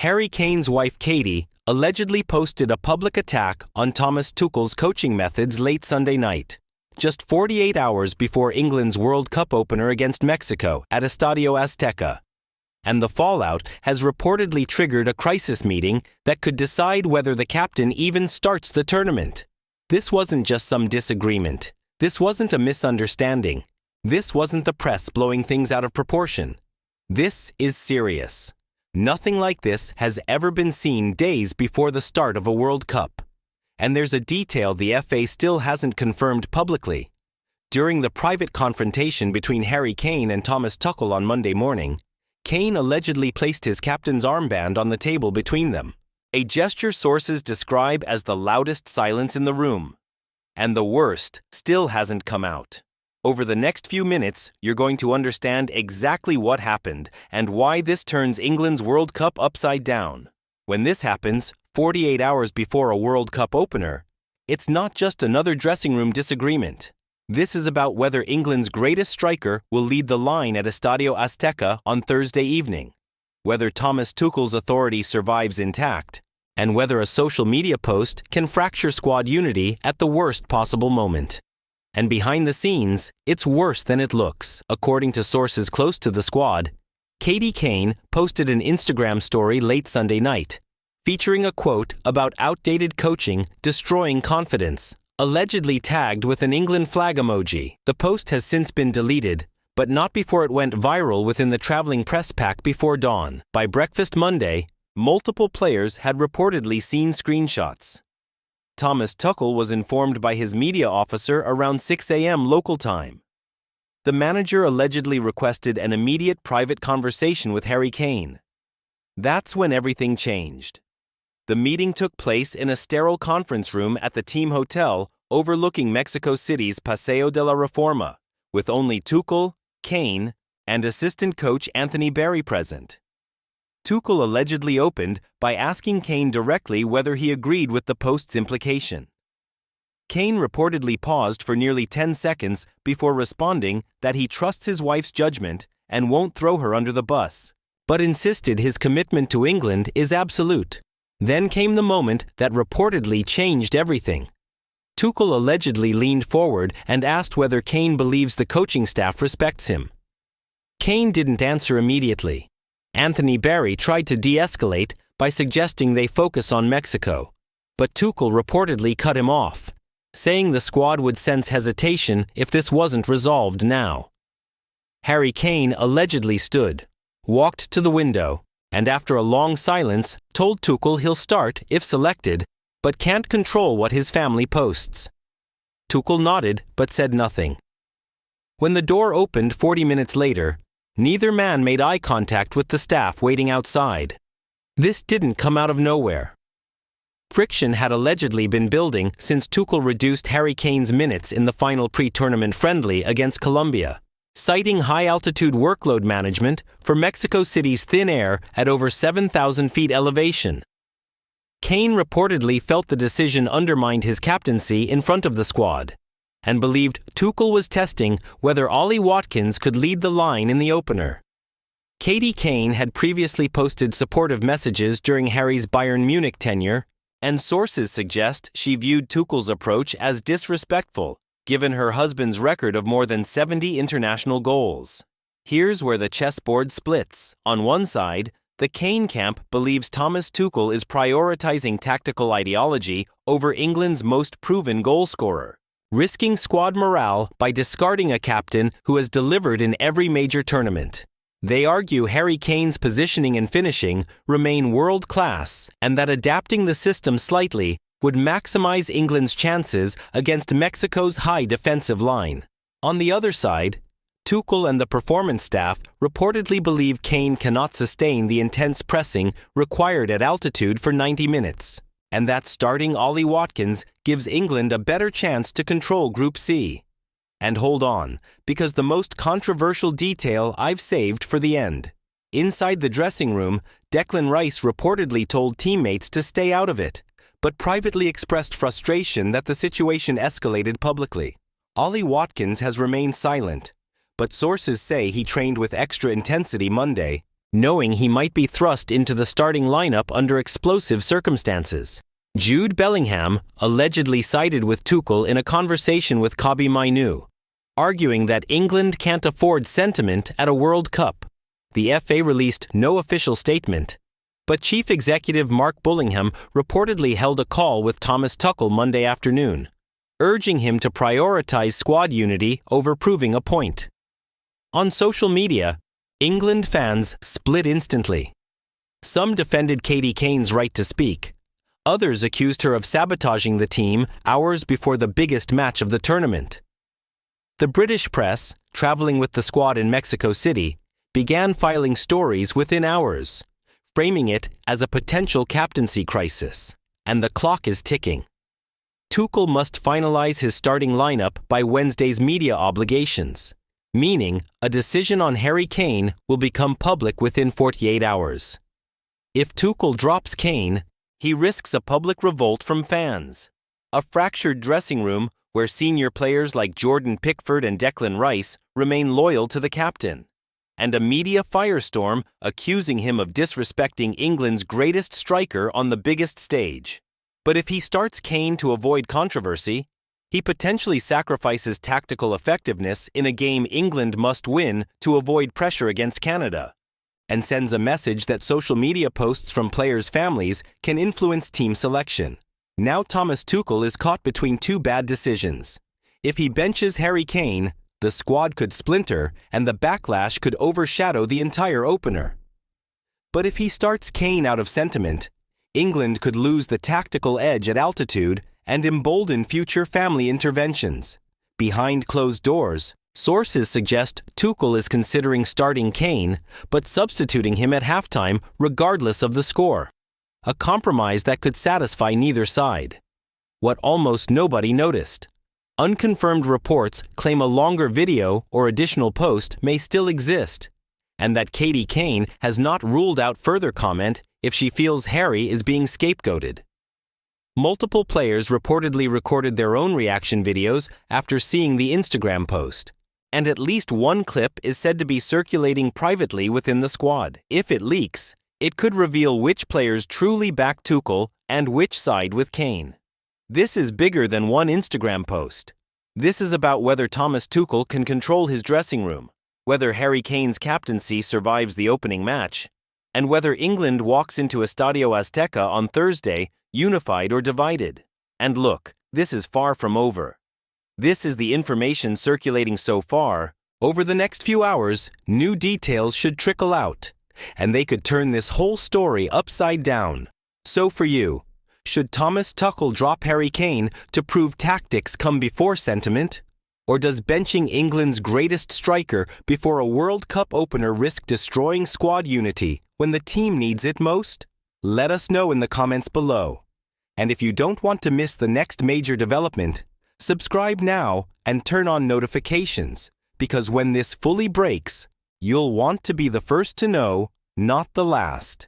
Harry Kane's wife Katie allegedly posted a public attack on Thomas Tuchel's coaching methods late Sunday night, just 48 hours before England's World Cup opener against Mexico at Estadio Azteca. And the fallout has reportedly triggered a crisis meeting that could decide whether the captain even starts the tournament. This wasn't just some disagreement. This wasn't a misunderstanding. This wasn't the press blowing things out of proportion. This is serious. Nothing like this has ever been seen days before the start of a World Cup. And there's a detail the FA still hasn't confirmed publicly. During the private confrontation between Harry Kane and Thomas Tuchel on Monday morning, Kane allegedly placed his captain's armband on the table between them, a gesture sources describe as the loudest silence in the room. And the worst still hasn't come out. Over the next few minutes, you're going to understand exactly what happened and why this turns England's World Cup upside down. When this happens, 48 hours before a World Cup opener, it's not just another dressing room disagreement. This is about whether England's greatest striker will lead the line at Estadio Azteca on Thursday evening, whether Thomas Tuchel's authority survives intact, and whether a social media post can fracture squad unity at the worst possible moment. And behind the scenes, it's worse than it looks. According to sources close to the squad, Katie Kane posted an Instagram story late Sunday night, featuring a quote about outdated coaching destroying confidence, allegedly tagged with an England flag emoji. The post has since been deleted, but not before it went viral within the traveling press pack before dawn. By breakfast Monday, multiple players had reportedly seen screenshots. Thomas Tuchel was informed by his media officer around 6 a.m. local time. The manager allegedly requested an immediate private conversation with Harry Kane. That's when everything changed. The meeting took place in a sterile conference room at the team hotel overlooking Mexico City's Paseo de la Reforma, with only Tuchel, Kane, and assistant coach Anthony Barry present. Tuchel allegedly opened by asking Kane directly whether he agreed with the post's implication. Kane reportedly paused for nearly 10 seconds before responding that he trusts his wife's judgment and won't throw her under the bus, but insisted his commitment to England is absolute. Then came the moment that reportedly changed everything. Tuchel allegedly leaned forward and asked whether Kane believes the coaching staff respects him. Kane didn't answer immediately. Anthony Barry tried to de-escalate by suggesting they focus on Mexico, but Tuchel reportedly cut him off, saying the squad would sense hesitation if this wasn't resolved now. Harry Kane allegedly stood, walked to the window, and after a long silence told Tuchel he'll start if selected, but can't control what his family posts. Tuchel nodded but said nothing. When the door opened 40 minutes later, neither man made eye contact with the staff waiting outside. This didn't come out of nowhere. Friction had allegedly been building since Tuchel reduced Harry Kane's minutes in the final pre-tournament friendly against Colombia, citing high-altitude workload management for Mexico City's thin air at over 7,000 feet elevation. Kane reportedly felt the decision undermined his captaincy in front of the squad, and believed Tuchel was testing whether Ollie Watkins could lead the line in the opener. Katie Kane had previously posted supportive messages during Harry's Bayern Munich tenure, and sources suggest she viewed Tuchel's approach as disrespectful, given her husband's record of more than 70 international goals. Here's where the chessboard splits. On one side, the Kane camp believes Thomas Tuchel is prioritizing tactical ideology over England's most proven goalscorer, risking squad morale by discarding a captain who has delivered in every major tournament. They argue Harry Kane's positioning and finishing remain world-class and that adapting the system slightly would maximize England's chances against Mexico's high defensive line. On the other side, Tuchel and the performance staff reportedly believe Kane cannot sustain the intense pressing required at altitude for 90 minutes. And that starting Ollie Watkins gives England a better chance to control Group C. And hold on, because the most controversial detail I've saved for the end. Inside the dressing room, Declan Rice reportedly told teammates to stay out of it, but privately expressed frustration that the situation escalated publicly. Ollie Watkins has remained silent, but sources say he trained with extra intensity Monday, knowing he might be thrust into the starting lineup under explosive circumstances. Jude Bellingham allegedly sided with Tuchel in a conversation with Kobbie Mainoo, arguing that England can't afford sentiment at a World Cup. The FA released no official statement, but Chief Executive Mark Bullingham reportedly held a call with Thomas Tuchel Monday afternoon, urging him to prioritize squad unity over proving a point. On social media, England fans split instantly. Some defended Katie Kane's right to speak. Others accused her of sabotaging the team hours before the biggest match of the tournament. The British press, traveling with the squad in Mexico City, began filing stories within hours, framing it as a potential captaincy crisis, and the clock is ticking. Tuchel must finalize his starting lineup by Wednesday's media obligations, meaning a decision on Harry Kane will become public within 48 hours. If Tuchel drops Kane, he risks a public revolt from fans, a fractured dressing room where senior players like Jordan Pickford and Declan Rice remain loyal to the captain, and a media firestorm accusing him of disrespecting England's greatest striker on the biggest stage. But if he starts Kane to avoid controversy, he potentially sacrifices tactical effectiveness in a game England must win to avoid pressure against Canada, and sends a message that social media posts from players' families can influence team selection. Now Thomas Tuchel is caught between two bad decisions. If he benches Harry Kane, the squad could splinter and the backlash could overshadow the entire opener. But if he starts Kane out of sentiment, England could lose the tactical edge at altitude and embolden future family interventions. Behind closed doors, sources suggest Tuchel is considering starting Kane but substituting him at halftime regardless of the score, a compromise that could satisfy neither side. What almost nobody noticed. Unconfirmed reports claim a longer video or additional post may still exist, and that Katie Kane has not ruled out further comment if she feels Harry is being scapegoated. Multiple players reportedly recorded their own reaction videos after seeing the Instagram post, and at least one clip is said to be circulating privately within the squad. If it leaks, it could reveal which players truly back Tuchel and which side with Kane. This is bigger than one Instagram post. This is about whether Thomas Tuchel can control his dressing room, whether Harry Kane's captaincy survives the opening match, and whether England walks into Estadio Azteca on Thursday unified or divided. And look, this is far from over. This is the information circulating so far. Over the next few hours, new details should trickle out, and they could turn this whole story upside down. So for you, should Thomas Tuchel drop Harry Kane to prove tactics come before sentiment? Or does benching England's greatest striker before a World Cup opener risk destroying squad unity when the team needs it most? Let us know in the comments below. And if you don't want to miss the next major development, subscribe now and turn on notifications, because when this fully breaks, you'll want to be the first to know, not the last.